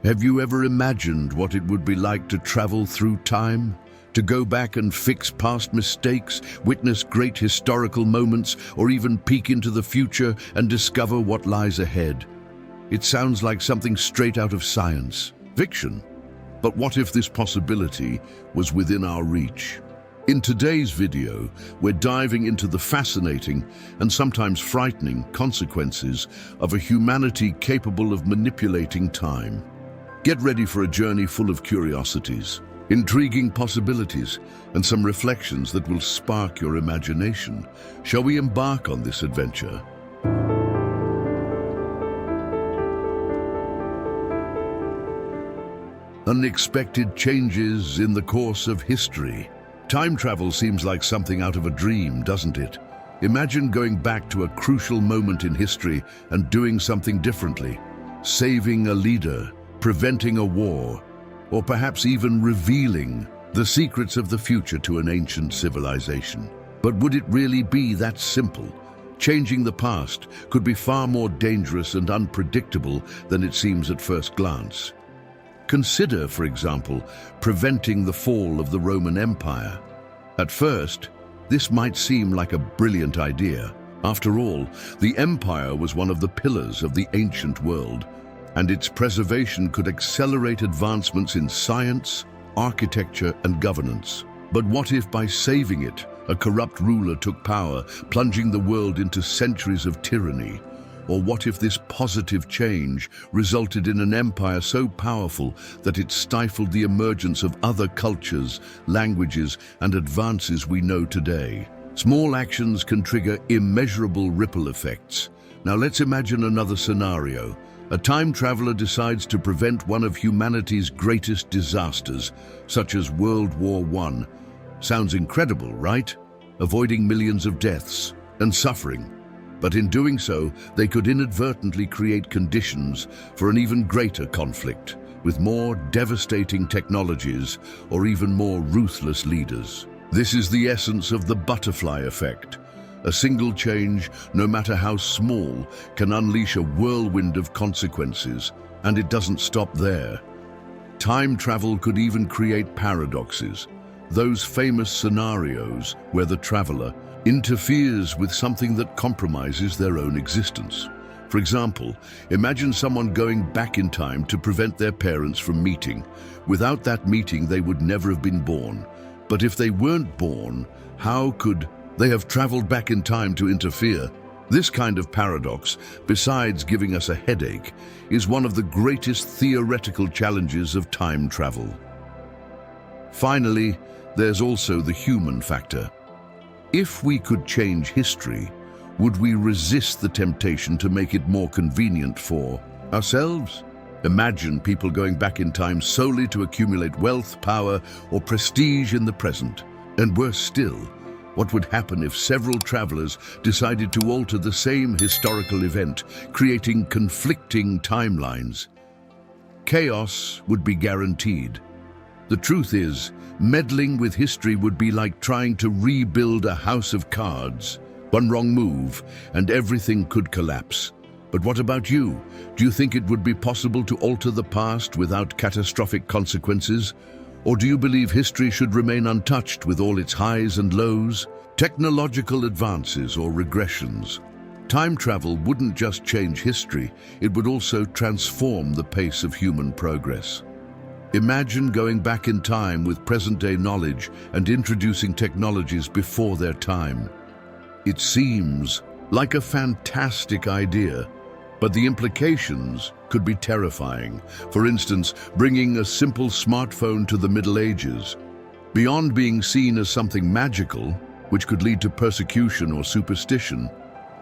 Have you ever imagined what it would be like to travel through time? To go back and fix past mistakes, witness great historical moments, or even peek into the future and discover what lies ahead? It sounds like something straight out of science fiction. But what if this possibility was within our reach? In today's video, we're diving into the fascinating and sometimes frightening consequences of a humanity capable of manipulating time. Get ready for a journey full of curiosities, intriguing possibilities, and some reflections that will spark your imagination. Shall we embark on this adventure? Unexpected changes in the course of history. Time travel seems like something out of a dream, doesn't it? Imagine going back to a crucial moment in history and doing something differently, saving a leader, preventing a war, or perhaps even revealing the secrets of the future to an ancient civilization. But would it really be that simple? Changing the past could be far more dangerous and unpredictable than it seems at first glance. Consider, for example, preventing the fall of the Roman Empire. At first, this might seem like a brilliant idea. After all, the empire was one of the pillars of the ancient world, and its preservation could accelerate advancements in science, architecture, and governance. But what if by saving it, a corrupt ruler took power, plunging the world into centuries of tyranny? Or what if this positive change resulted in an empire so powerful that it stifled the emergence of other cultures, languages, and advances we know today? Small actions can trigger immeasurable ripple effects. Now let's imagine another scenario. A time traveler decides to prevent one of humanity's greatest disasters, such as World War I. Sounds incredible, right? Avoiding millions of deaths and suffering. But in doing so, they could inadvertently create conditions for an even greater conflict, with more devastating technologies or even more ruthless leaders. This is the essence of the butterfly effect. A single change, no matter how small, can unleash a whirlwind of consequences, and it doesn't stop there. Time travel could even create paradoxes, those famous scenarios where the traveler interferes with something that compromises their own existence. For example, imagine someone going back in time to prevent their parents from meeting. Without that meeting, they would never have been born. But if they weren't born, how could they have traveled back in time to interfere? This kind of paradox, besides giving us a headache, is one of the greatest theoretical challenges of time travel. Finally, there's also the human factor. If we could change history, would we resist the temptation to make it more convenient for ourselves? Imagine people going back in time solely to accumulate wealth, power, or prestige in the present. And worse still, what would happen if several travelers decided to alter the same historical event, creating conflicting timelines? Chaos would be guaranteed. The truth is, meddling with history would be like trying to rebuild a house of cards. One wrong move, and everything could collapse. But what about you? Do you think it would be possible to alter the past without catastrophic consequences? Or do you believe history should remain untouched with all its highs and lows? Technological advances or regressions. Time travel wouldn't just change history, it would also transform the pace of human progress. Imagine going back in time with present-day knowledge and introducing technologies before their time. It seems like a fantastic idea, but the implications could be terrifying. For instance, bringing a simple smartphone to the Middle Ages. Beyond being seen as something magical, which could lead to persecution or superstition,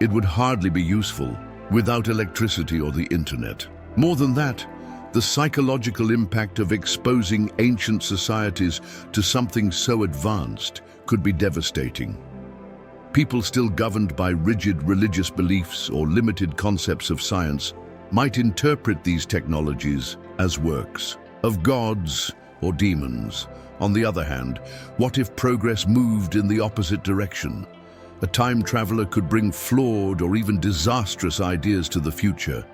it would hardly be useful without electricity or the internet. More than that, the psychological impact of exposing ancient societies to something so advanced could be devastating. People still governed by rigid religious beliefs or limited concepts of science might interpret these technologies as works of gods or demons. On the other hand, what if progress moved in the opposite direction? A time traveler could bring flawed or even disastrous ideas to the future.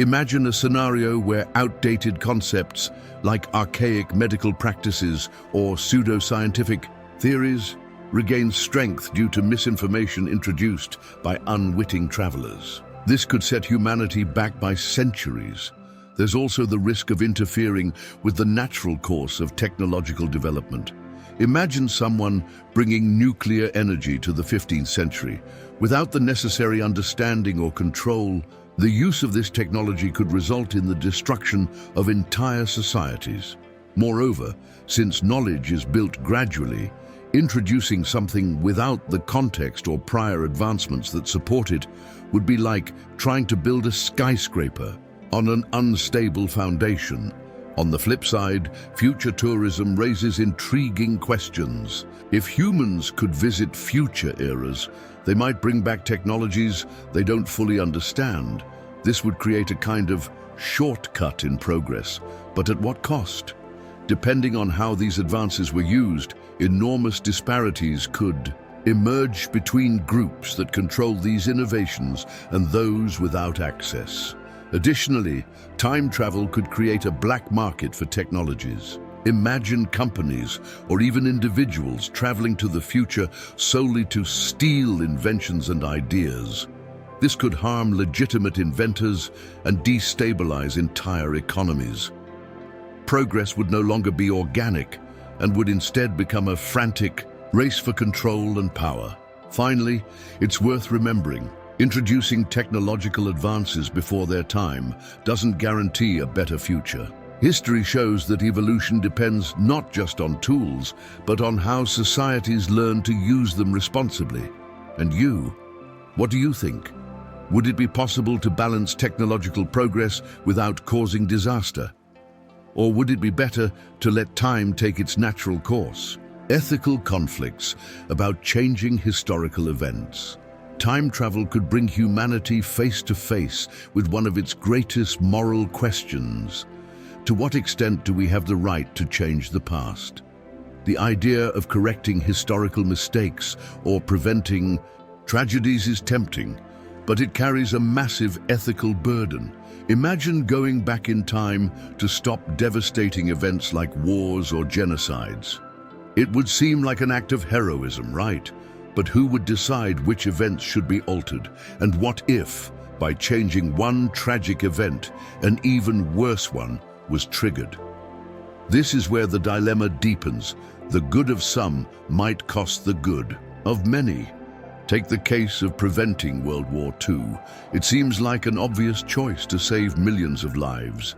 Imagine a scenario where outdated concepts like archaic medical practices or pseudoscientific theories regain strength due to misinformation introduced by unwitting travelers. This could set humanity back by centuries. There's also the risk of interfering with the natural course of technological development. Imagine someone bringing nuclear energy to the 15th century. Without the necessary understanding or control, the use of this technology could result in the destruction of entire societies. Moreover, since knowledge is built gradually, introducing something without the context or prior advancements that support it would be like trying to build a skyscraper on an unstable foundation. On the flip side, future tourism raises intriguing questions. If humans could visit future eras, they might bring back technologies they don't fully understand. This would create a kind of shortcut in progress, but at what cost? Depending on how these advances were used, enormous disparities could emerge between groups that control these innovations and those without access. Additionally, time travel could create a black market for technologies. Imagine companies or even individuals traveling to the future solely to steal inventions and ideas. This could harm legitimate inventors and destabilize entire economies. Progress would no longer be organic and would instead become a frantic race for control and power. Finally, it's worth remembering, introducing technological advances before their time doesn't guarantee a better future. History shows that evolution depends not just on tools, but on how societies learn to use them responsibly. And you, what do you think? Would it be possible to balance technological progress without causing disaster? Or would it be better to let time take its natural course? Ethical conflicts about changing historical events. Time travel could bring humanity face to face with one of its greatest moral questions. To what extent do we have the right to change the past? The idea of correcting historical mistakes or preventing tragedies is tempting, but it carries a massive ethical burden. Imagine going back in time to stop devastating events like wars or genocides. It would seem like an act of heroism, right? But who would decide which events should be altered? And what if, by changing one tragic event, an even worse one was triggered? This is where the dilemma deepens. The good of some might cost the good of many. Take the case of preventing World War II. It seems like an obvious choice to save millions of lives.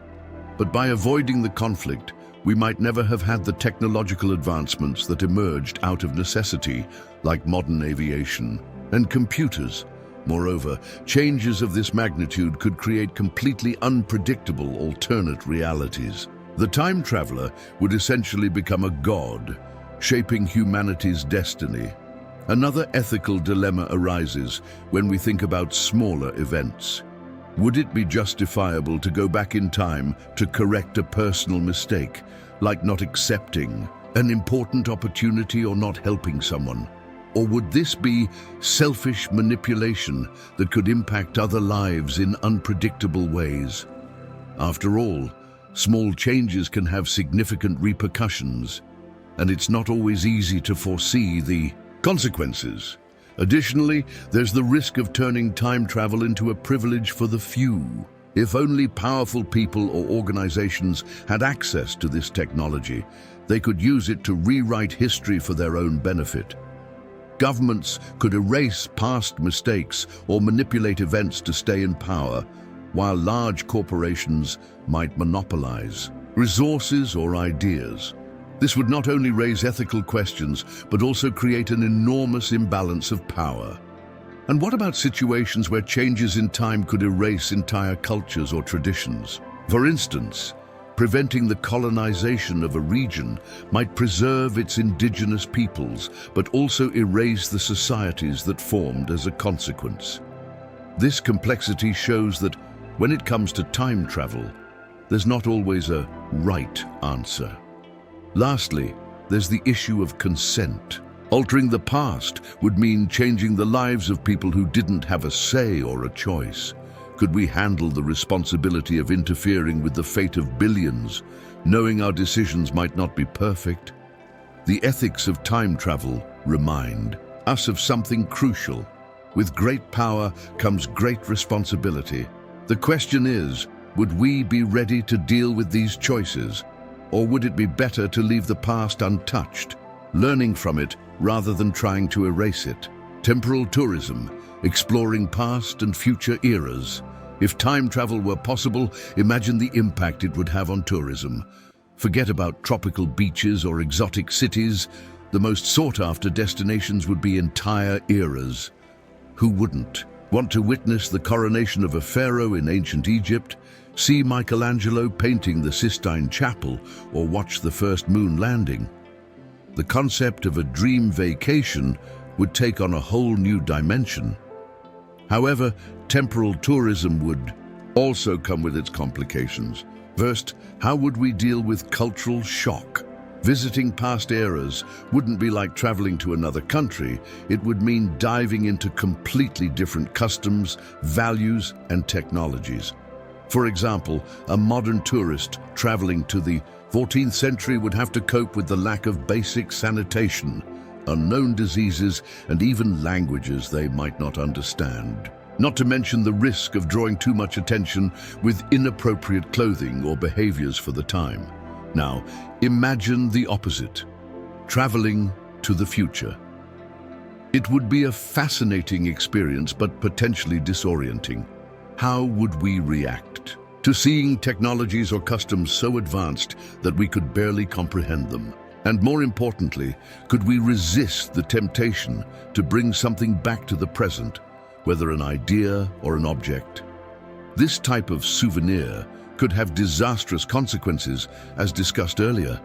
But by avoiding the conflict, we might never have had the technological advancements that emerged out of necessity, like modern aviation and computers. Moreover, changes of this magnitude could create completely unpredictable alternate realities. The time traveler would essentially become a god, shaping humanity's destiny. Another ethical dilemma arises when we think about smaller events. Would it be justifiable to go back in time to correct a personal mistake, like not accepting an important opportunity or not helping someone? Or would this be selfish manipulation that could impact other lives in unpredictable ways? After all, small changes can have significant repercussions, and it's not always easy to foresee the consequences. Additionally, there's the risk of turning time travel into a privilege for the few. If only powerful people or organizations had access to this technology, they could use it to rewrite history for their own benefit. Governments could erase past mistakes or manipulate events to stay in power, while large corporations might monopolize resources or ideas. This would not only raise ethical questions, but also create an enormous imbalance of power. And what about situations where changes in time could erase entire cultures or traditions? For instance, preventing the colonization of a region might preserve its indigenous peoples, but also erase the societies that formed as a consequence. This complexity shows that when it comes to time travel, there's not always a right answer. Lastly, there's the issue of consent. Altering the past would mean changing the lives of people who didn't have a say or a choice. Could we handle the responsibility of interfering with the fate of billions, knowing our decisions might not be perfect? The ethics of time travel remind us of something crucial. With great power comes great responsibility. The question is, would we be ready to deal with these choices? Or would it be better to leave the past untouched, learning from it rather than trying to erase it? Temporal tourism, exploring past and future eras. If time travel were possible, imagine the impact it would have on tourism. Forget about tropical beaches or exotic cities. The most sought-after destinations would be entire eras. Who wouldn't want to witness the coronation of a pharaoh in ancient Egypt, see Michelangelo painting the Sistine Chapel, or watch the first moon landing? The concept of a dream vacation would take on a whole new dimension. However, temporal tourism would also come with its complications. First, how would we deal with cultural shock? Visiting past eras wouldn't be like traveling to another country. It would mean diving into completely different customs, values, and technologies. For example, a modern tourist traveling to the 14th century would have to cope with the lack of basic sanitation, unknown diseases, and even languages they might not understand. Not to mention the risk of drawing too much attention with inappropriate clothing or behaviors for the time. Now, imagine the opposite, traveling to the future. It would be a fascinating experience, but potentially disorienting. How would we react to seeing technologies or customs so advanced that we could barely comprehend them? And more importantly, could we resist the temptation to bring something back to the present, whether an idea or an object? This type of souvenir could have disastrous consequences, as discussed earlier.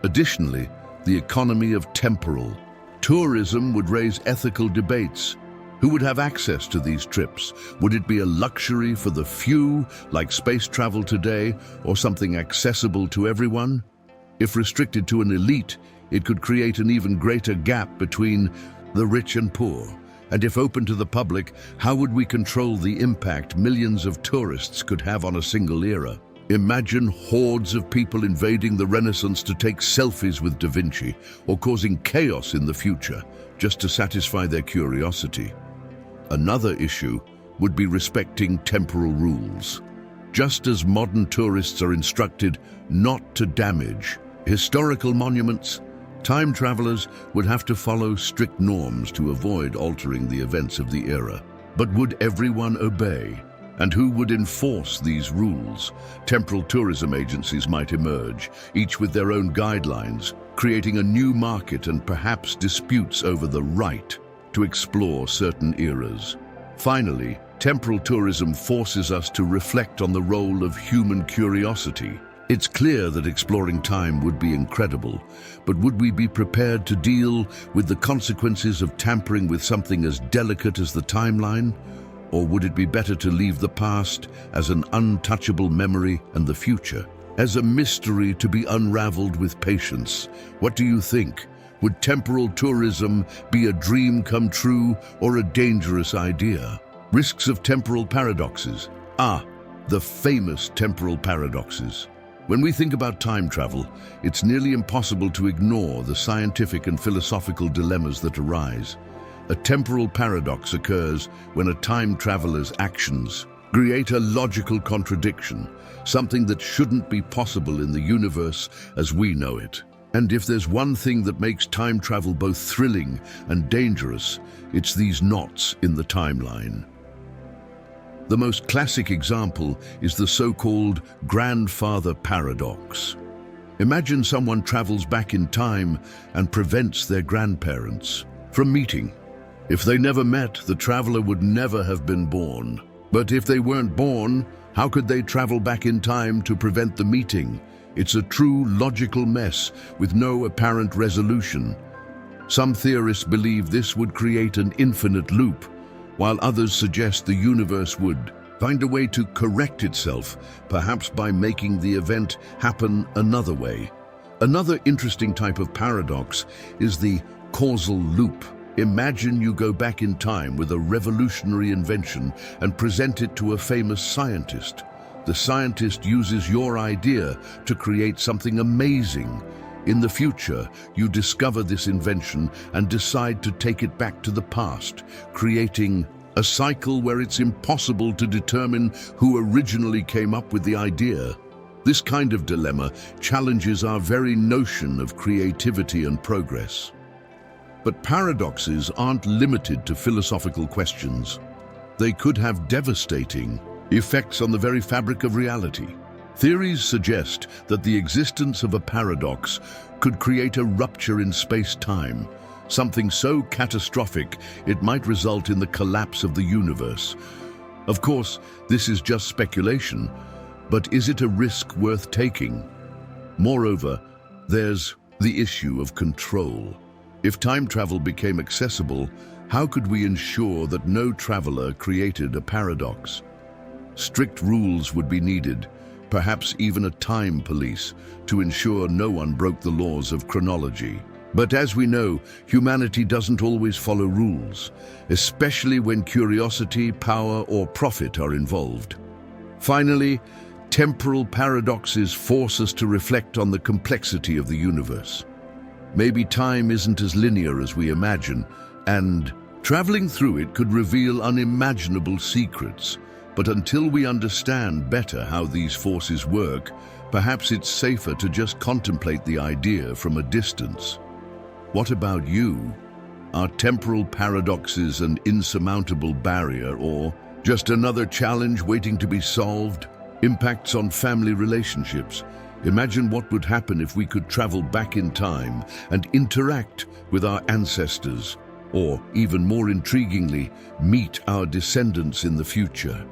Additionally, the economy of temporal tourism would raise ethical debates. Who would have access to these trips? Would it be a luxury for the few, like space travel today, or something accessible to everyone? If restricted to an elite, it could create an even greater gap between the rich and poor. And if open to the public, how would we control the impact millions of tourists could have on a single era? Imagine hordes of people invading the Renaissance to take selfies with Da Vinci, or causing chaos in the future, just to satisfy their curiosity. Another issue would be respecting temporal rules. Just as modern tourists are instructed not to damage historical monuments, time travelers would have to follow strict norms to avoid altering the events of the era. But would everyone obey? And who would enforce these rules? Temporal tourism agencies might emerge, each with their own guidelines, creating a new market and perhaps disputes over the right to explore certain eras. Finally, temporal tourism forces us to reflect on the role of human curiosity. It's clear that exploring time would be incredible, but would we be prepared to deal with the consequences of tampering with something as delicate as the timeline? Or would it be better to leave the past as an untouchable memory and the future as a mystery to be unraveled with patience? What do you think? Would temporal tourism be a dream come true or a dangerous idea? Risks of temporal paradoxes. The famous temporal paradoxes. When we think about time travel, it's nearly impossible to ignore the scientific and philosophical dilemmas that arise. A temporal paradox occurs when a time traveler's actions create a logical contradiction, something that shouldn't be possible in the universe as we know it. And if there's one thing that makes time travel both thrilling and dangerous, it's these knots in the timeline. The most classic example is the so-called grandfather paradox. Imagine someone travels back in time and prevents their grandparents from meeting. If they never met, the traveler would never have been born. But if they weren't born, how could they travel back in time to prevent the meeting? It's a true logical mess with no apparent resolution. Some theorists believe this would create an infinite loop, while others suggest the universe would find a way to correct itself, perhaps by making the event happen another way. Another interesting type of paradox is the causal loop. Imagine you go back in time with a revolutionary invention and present it to a famous scientist. The scientist uses your idea to create something amazing. In the future, you discover this invention and decide to take it back to the past, creating a cycle where it's impossible to determine who originally came up with the idea. This kind of dilemma challenges our very notion of creativity and progress. But paradoxes aren't limited to philosophical questions. They could have devastating effects on the very fabric of reality. Theories suggest that the existence of a paradox could create a rupture in space-time, something so catastrophic it might result in the collapse of the universe. Of course, this is just speculation, but is it a risk worth taking? Moreover, there's the issue of control. If time travel became accessible, how could we ensure that no traveler created a paradox? Strict rules would be needed, perhaps even a time police, to ensure no one broke the laws of chronology. But as we know, humanity doesn't always follow rules, especially when curiosity, power, or profit are involved. Finally, temporal paradoxes force us to reflect on the complexity of the universe. Maybe time isn't as linear as we imagine, and traveling through it could reveal unimaginable secrets. But until we understand better how these forces work, perhaps it's safer to just contemplate the idea from a distance. What about you? Are temporal paradoxes an insurmountable barrier, or just another challenge waiting to be solved? Impacts on family relationships. Imagine what would happen if we could travel back in time and interact with our ancestors, or, even more intriguingly, meet our descendants in the future.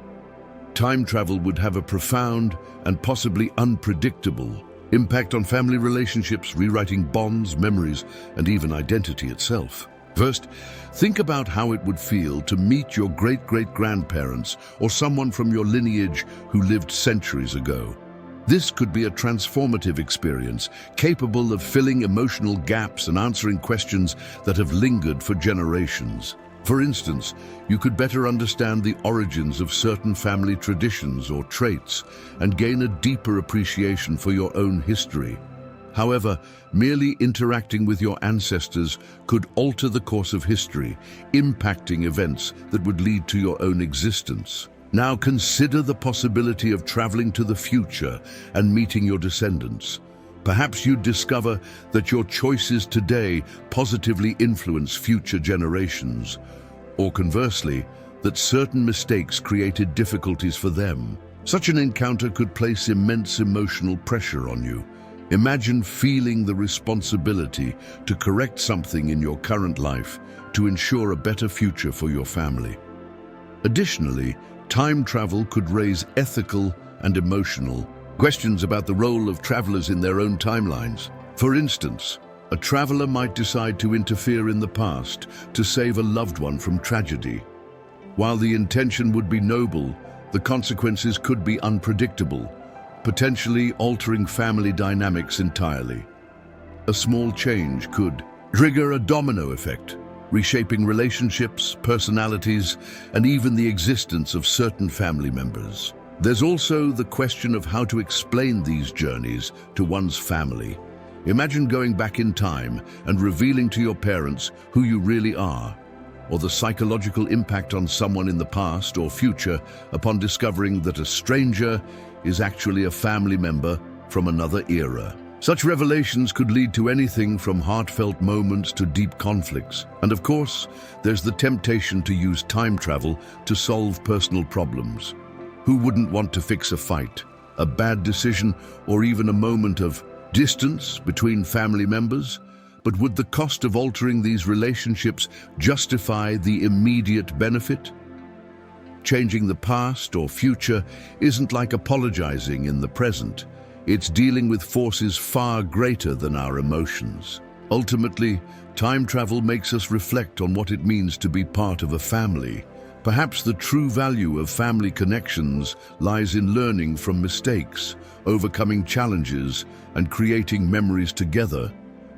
Time travel would have a profound and possibly unpredictable impact on family relationships, rewriting bonds, memories, and even identity itself. First, think about how it would feel to meet your great-great-grandparents or someone from your lineage who lived centuries ago. This could be a transformative experience, capable of filling emotional gaps and answering questions that have lingered for generations. For instance, you could better understand the origins of certain family traditions or traits and gain a deeper appreciation for your own history. However, merely interacting with your ancestors could alter the course of history, impacting events that would lead to your own existence. Now consider the possibility of traveling to the future and meeting your descendants. Perhaps you'd discover that your choices today positively influence future generations, or conversely, that certain mistakes created difficulties for them. Such an encounter could place immense emotional pressure on you. Imagine feeling the responsibility to correct something in your current life to ensure a better future for your family. Additionally, time travel could raise ethical and emotional questions about the role of travelers in their own timelines. For instance, a traveler might decide to interfere in the past to save a loved one from tragedy. While the intention would be noble, the consequences could be unpredictable, potentially altering family dynamics entirely. A small change could trigger a domino effect, reshaping relationships, personalities, and even the existence of certain family members. There's also the question of how to explain these journeys to one's family. Imagine going back in time and revealing to your parents who you really are, or the psychological impact on someone in the past or future upon discovering that a stranger is actually a family member from another era. Such revelations could lead to anything from heartfelt moments to deep conflicts. And of course, there's the temptation to use time travel to solve personal problems. Who wouldn't want to fix a fight, a bad decision, or even a moment of distance between family members? But would the cost of altering these relationships justify the immediate benefit? Changing the past or future isn't like apologizing in the present. It's dealing with forces far greater than our emotions. Ultimately, time travel makes us reflect on what it means to be part of a family. Perhaps the true value of family connections lies in learning from mistakes, overcoming challenges, and creating memories together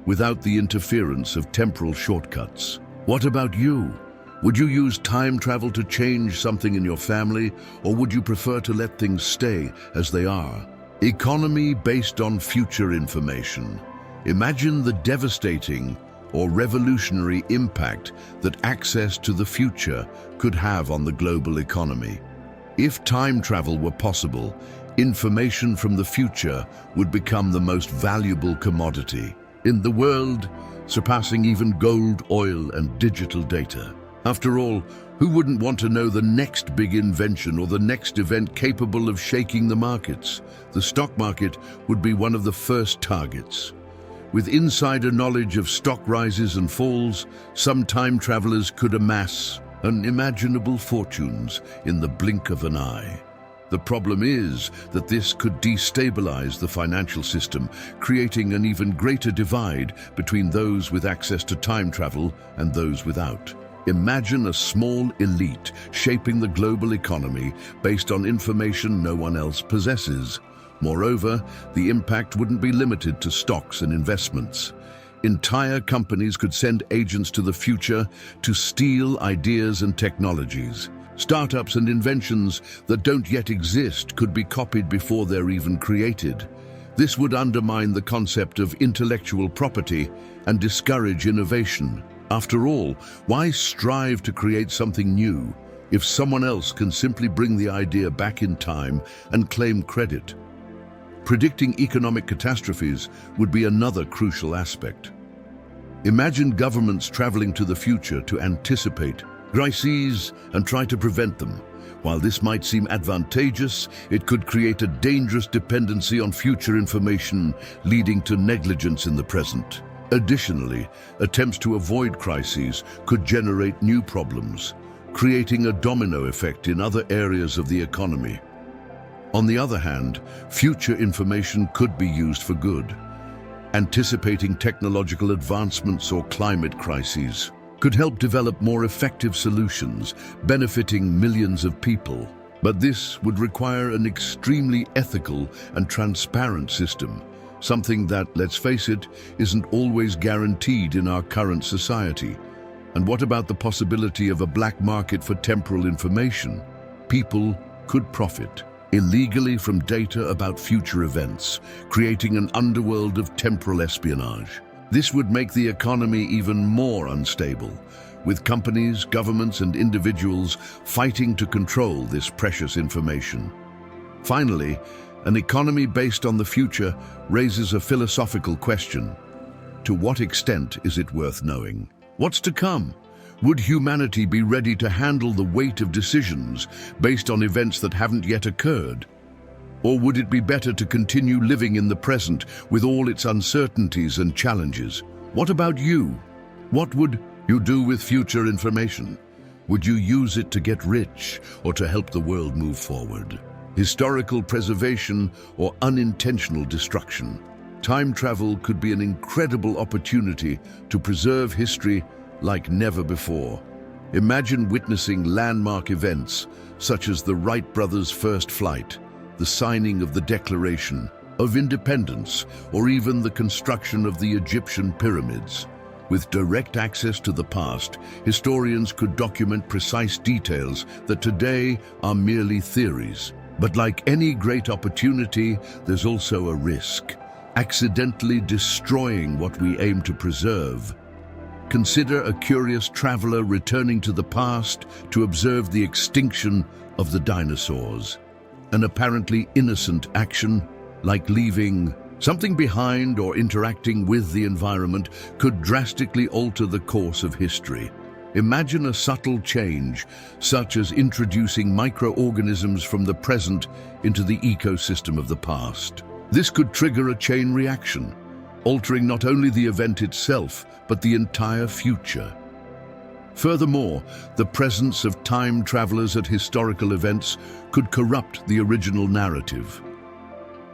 without the interference of temporal shortcuts. What about you? Would you use time travel to change something in your family, or would you prefer to let things stay as they are? Economy based on future information. Imagine the devastating or revolutionary impact that access to the future could have on the global economy. If time travel were possible, information from the future would become the most valuable commodity in the world, surpassing even gold, oil, and digital data. After all, who wouldn't want to know the next big invention or the next event capable of shaking the markets? The stock market would be one of the first targets. With insider knowledge of stock rises and falls, some time travelers could amass unimaginable fortunes in the blink of an eye. The problem is that this could destabilize the financial system, creating an even greater divide between those with access to time travel and those without. Imagine a small elite shaping the global economy based on information no one else possesses. Moreover, the impact wouldn't be limited to stocks and investments. Entire companies could send agents to the future to steal ideas and technologies. Startups and inventions that don't yet exist could be copied before they're even created. This would undermine the concept of intellectual property and discourage innovation. After all, why strive to create something new if someone else can simply bring the idea back in time and claim credit? Predicting economic catastrophes would be another crucial aspect. Imagine governments traveling to the future to anticipate crises and try to prevent them. While this might seem advantageous, it could create a dangerous dependency on future information, leading to negligence in the present. Additionally, attempts to avoid crises could generate new problems, creating a domino effect in other areas of the economy. On the other hand, future information could be used for good. Anticipating technological advancements or climate crises could help develop more effective solutions, benefiting millions of people. But this would require an extremely ethical and transparent system, something that, let's face it, isn't always guaranteed in our current society. And what about the possibility of a black market for temporal information? People could profit illegally from data about future events, creating an underworld of temporal espionage. This would make the economy even more unstable, with companies, governments, and individuals fighting to control this precious information. Finally, an economy based on the future raises a philosophical question. To what extent is it worth knowing? What's to come? Would humanity be ready to handle the weight of decisions based on events that haven't yet occurred? Or would it be better to continue living in the present with all its uncertainties and challenges? What about you? What would you do with future information? Would you use it to get rich or to help the world move forward? Historical preservation or unintentional destruction? Time travel could be an incredible opportunity to preserve history like never before. Imagine witnessing landmark events such as the Wright brothers' first flight, the signing of the Declaration of Independence, or even the construction of the Egyptian pyramids. With direct access to the past, historians could document precise details that today are merely theories. But like any great opportunity, there's also a risk: accidentally destroying what we aim to preserve. Consider a curious traveler returning to the past to observe the extinction of the dinosaurs. An apparently innocent action, like leaving something behind or interacting with the environment, could drastically alter the course of history. Imagine a subtle change, such as introducing microorganisms from the present into the ecosystem of the past. This could trigger a chain reaction, altering not only the event itself, but the entire future. Furthermore, the presence of time travelers at historical events could corrupt the original narrative.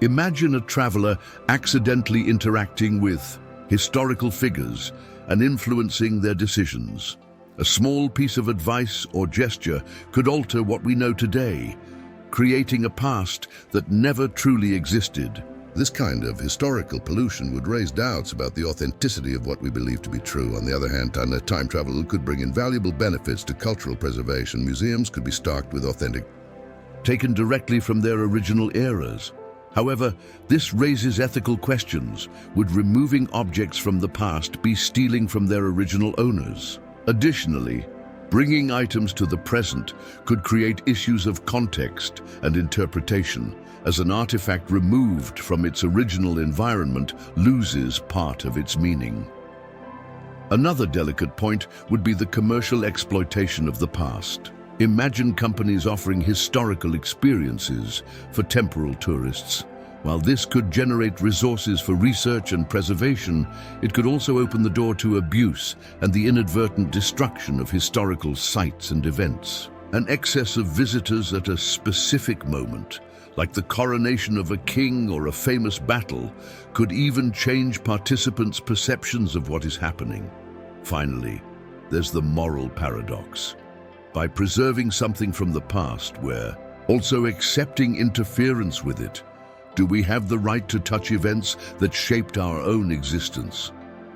Imagine a traveler accidentally interacting with historical figures and influencing their decisions. A small piece of advice or gesture could alter what we know today, creating a past that never truly existed. This kind of historical pollution would raise doubts about the authenticity of what we believe to be true. On the other hand, time travel could bring invaluable benefits to cultural preservation. Museums could be stocked with authentic, taken directly from their original eras. However, this raises ethical questions. Would removing objects from the past be stealing from their original owners? Additionally, bringing items to the present could create issues of context and interpretation, as an artifact removed from its original environment loses part of its meaning. Another delicate point would be the commercial exploitation of the past. Imagine companies offering historical experiences for temporal tourists. While this could generate resources for research and preservation, it could also open the door to abuse and the inadvertent destruction of historical sites and events. An excess of visitors at a specific moment, like the coronation of a king or a famous battle, could even change participants' perceptions of what is happening. Finally, there's the moral paradox. By preserving something from the past, we're also accepting interference with it. Do we have the right to touch events that shaped our own existence?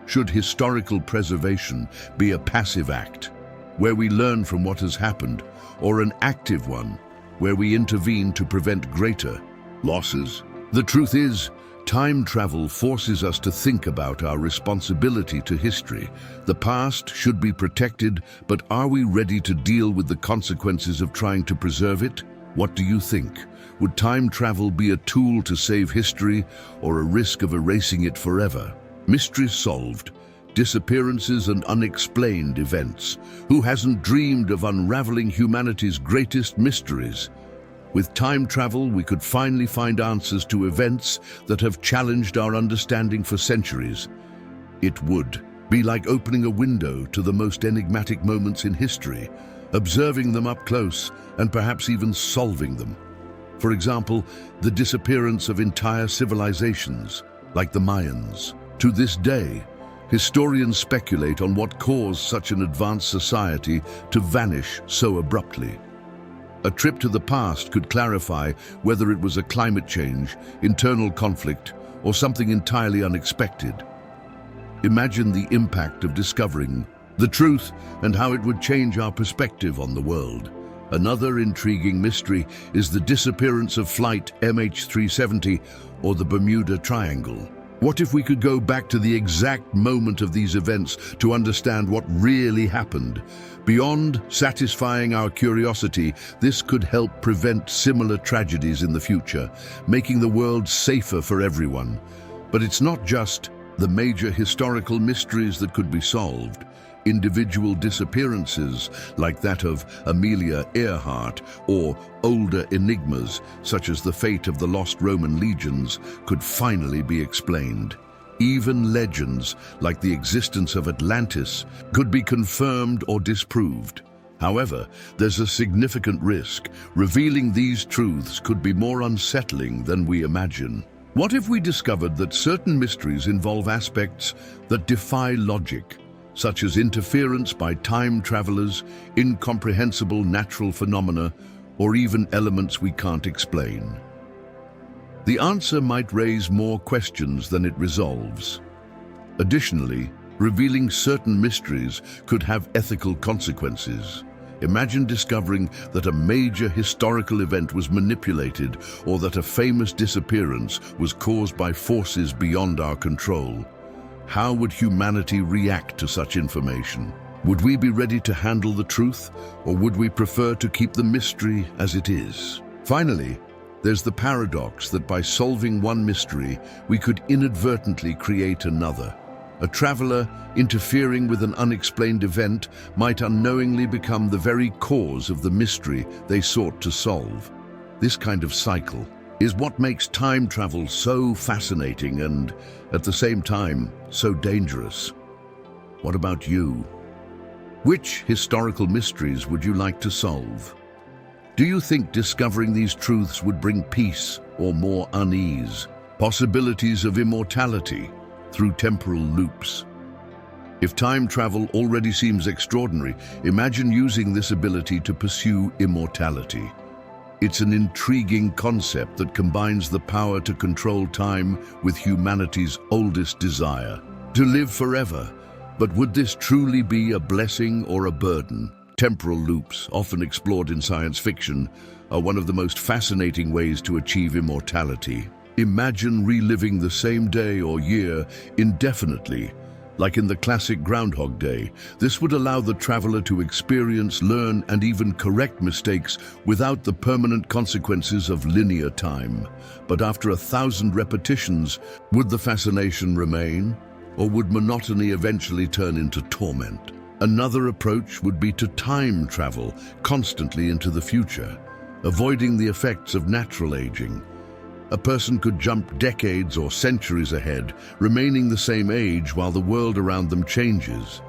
Should historical preservation be a passive act, where we learn from what has happened, or an active one, where we intervene to prevent greater losses? The truth is, time travel forces us to think about our responsibility to history. The past should be protected, but are we ready to deal with the consequences of trying to preserve it? What do you think? Would time travel be a tool to save history or a risk of erasing it forever? Mysteries solved, disappearances and unexplained events. Who hasn't dreamed of unraveling humanity's greatest mysteries? With time travel, we could finally find answers to events that have challenged our understanding for centuries. It would be like opening a window to the most enigmatic moments in history, observing them up close and perhaps even solving them. For example, the disappearance of entire civilizations, like the Mayans. To this day, historians speculate on what caused such an advanced society to vanish so abruptly. A trip to the past could clarify whether it was a climate change, internal conflict, or something entirely unexpected. Imagine the impact of discovering the truth and how it would change our perspective on the world. Another intriguing mystery is the disappearance of Flight MH370 or the Bermuda Triangle. What if we could go back to the exact moment of these events to understand what really happened? Beyond satisfying our curiosity, this could help prevent similar tragedies in the future, making the world safer for everyone. But it's not just the major historical mysteries that could be solved. Individual disappearances, like that of Amelia Earhart, or older enigmas, such as the fate of the lost Roman legions, could finally be explained. Even legends, like the existence of Atlantis, could be confirmed or disproved. However, there's a significant risk. Revealing these truths could be more unsettling than we imagine. What if we discovered that certain mysteries involve aspects that defy logic, such as interference by time travelers, incomprehensible natural phenomena, or even elements we can't explain? The answer might raise more questions than it resolves. Additionally, revealing certain mysteries could have ethical consequences. Imagine discovering that a major historical event was manipulated, or that a famous disappearance was caused by forces beyond our control. How would humanity react to such information? Would we be ready to handle the truth, or would we prefer to keep the mystery as it is? Finally, there's the paradox that by solving one mystery, we could inadvertently create another. A traveler interfering with an unexplained event might unknowingly become the very cause of the mystery they sought to solve. This kind of cycle is what makes time travel so fascinating and, at the same time, so dangerous. What about you? Which historical mysteries would you like to solve? Do you think discovering these truths would bring peace or more unease? Possibilities of immortality through temporal loops. If time travel already seems extraordinary, imagine using this ability to pursue immortality. It's an intriguing concept that combines the power to control time with humanity's oldest desire, to live forever. But would this truly be a blessing or a burden? Temporal loops, often explored in science fiction, are one of the most fascinating ways to achieve immortality. Imagine reliving the same day or year indefinitely, like in the classic Groundhog Day. This would allow the traveler to experience, learn, and even correct mistakes without the permanent consequences of linear time. But after 1,000 repetitions, would the fascination remain? Or would monotony eventually turn into torment? Another approach would be to time travel constantly into the future, avoiding the effects of natural aging. A person could jump decades or centuries ahead, remaining the same age while the world around them changes.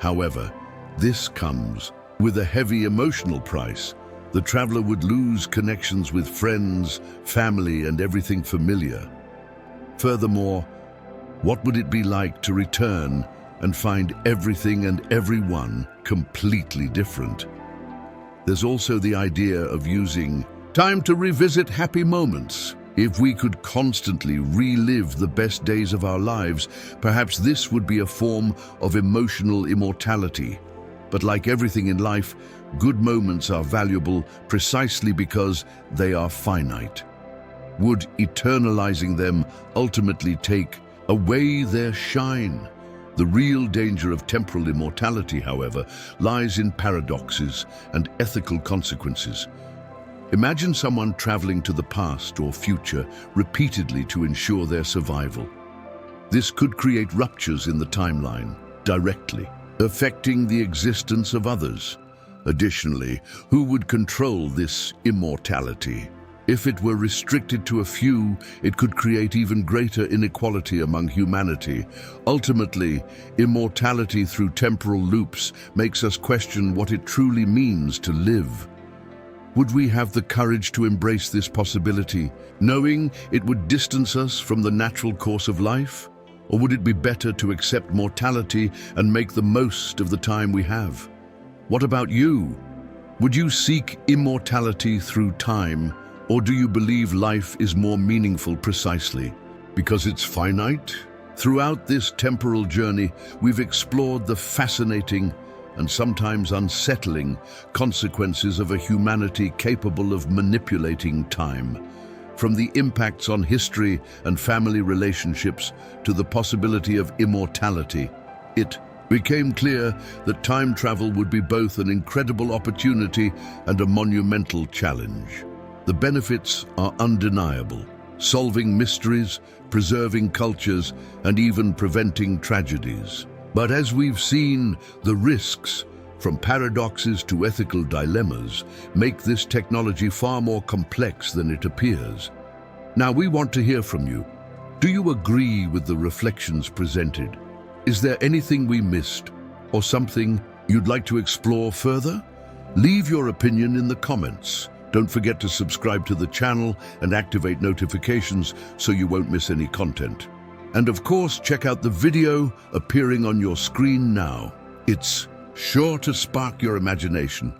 However, this comes with a heavy emotional price. The traveler would lose connections with friends, family, and everything familiar. Furthermore, what would it be like to return and find everything and everyone completely different? There's also the idea of using time to revisit happy moments. If we could constantly relive the best days of our lives, perhaps this would be a form of emotional immortality. But like everything in life, good moments are valuable precisely because they are finite. Would eternalizing them ultimately take away their shine? The real danger of temporal immortality, however, lies in paradoxes and ethical consequences. Imagine someone traveling to the past or future repeatedly to ensure their survival. This could create ruptures in the timeline, directly affecting the existence of others. Additionally, who would control this immortality? If it were restricted to a few, it could create even greater inequality among humanity. Ultimately, immortality through temporal loops makes us question what it truly means to live. Would we have the courage to embrace this possibility, knowing it would distance us from the natural course of life? Or would it be better to accept mortality and make the most of the time we have? What about you? Would you seek immortality through time, or do you believe life is more meaningful precisely because it's finite? Throughout this temporal journey, we've explored the fascinating and sometimes unsettling consequences of a humanity capable of manipulating time. From the impacts on history and family relationships to the possibility of immortality, it became clear that time travel would be both an incredible opportunity and a monumental challenge. The benefits are undeniable: solving mysteries, preserving cultures, and even preventing tragedies. But as we've seen, the risks, from paradoxes to ethical dilemmas, make this technology far more complex than it appears. Now, we want to hear from you. Do you agree with the reflections presented? Is there anything we missed, or something you'd like to explore further? Leave your opinion in the comments. Don't forget to subscribe to the channel and activate notifications so you won't miss any content. And of course, check out the video appearing on your screen now. It's sure to spark your imagination.